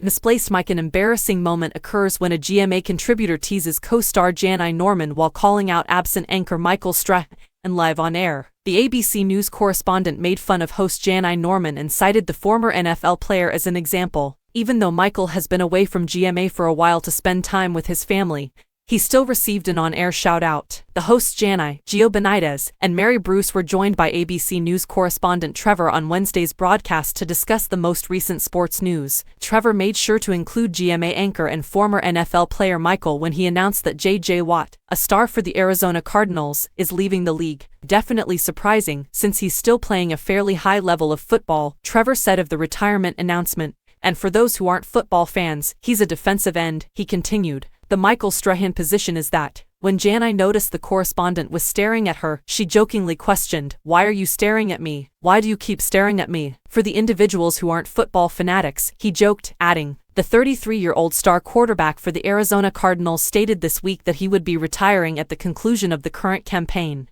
Misplaced mic. An embarrassing moment occurs when a GMA contributor teases co-star Janai Norman while calling out absent anchor Michael Strahan live on air. The ABC News correspondent made fun of host Janai Norman and cited the former NFL player as an example. Even though Michael has been away from GMA for a while to spend time with his family, he still received an on-air shout-out. The hosts Janai, Gio Benitez, and Mary Bruce were joined by ABC News correspondent Trevor on Wednesday's broadcast to discuss the most recent sports news. Trevor made sure to include GMA anchor and former NFL player Michael when he announced that J.J. Watt, a star for the Arizona Cardinals, is leaving the league. Definitely surprising, since he's still playing a fairly high level of football, Trevor said of the retirement announcement. And for those who aren't football fans, he's a defensive end, he continued. The Michael Strahan position is that. When Janai noticed the correspondent was staring at her, she jokingly questioned, "Why are you staring at me? Why do you keep staring at me?" For the individuals who aren't football fanatics, he joked, adding, the 33-year-old star quarterback for the Arizona Cardinals stated this week that he would be retiring at the conclusion of the current campaign.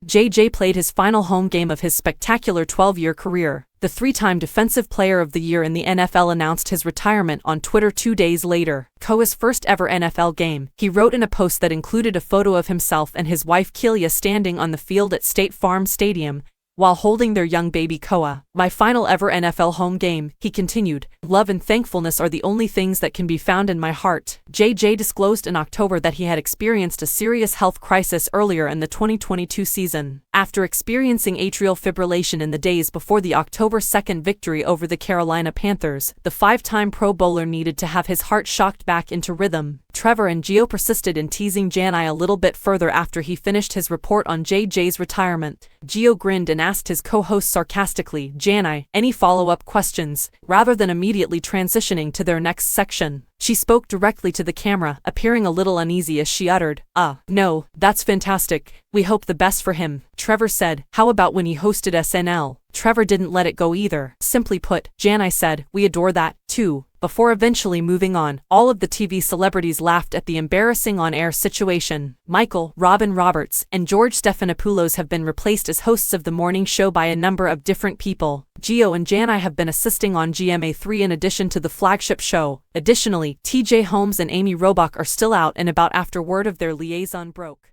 JJ played his final home game of his spectacular 12-year career. The three-time Defensive Player of the Year in the NFL announced his retirement on Twitter 2 days later. Koa's first ever NFL game, he wrote in a post that included a photo of himself and his wife Kelia standing on the field at State Farm Stadium, while holding their young baby Koa. "My final ever NFL home game," he continued. "Love and thankfulness are the only things that can be found in my heart." JJ disclosed in October that he had experienced a serious health crisis earlier in the 2022 season. After experiencing atrial fibrillation in the days before the October 2nd victory over the Carolina Panthers, the five-time Pro Bowler needed to have his heart shocked back into rhythm. Trevor and Gio persisted in teasing Janai a little bit further after he finished his report on JJ's retirement. Gio grinned and asked his co-host sarcastically, "Janai, any follow-up questions?" rather than immediately transitioning to their next section. She spoke directly to the camera, appearing a little uneasy as she uttered, "No, that's fantastic. We hope the best for him." Trevor said, "How about when he hosted SNL?" Trevor didn't let it go either. Simply put, Janai said, "We adore that, too." Before eventually moving on, all of the TV celebrities laughed at the embarrassing on-air situation. Michael, Robin Roberts, and George Stephanopoulos have been replaced as hosts of the morning show by a number of different people. Gio and Janai have been assisting on GMA3 in addition to the flagship show. Additionally, TJ Holmes and Amy Robach are still out and about after word of their liaison broke.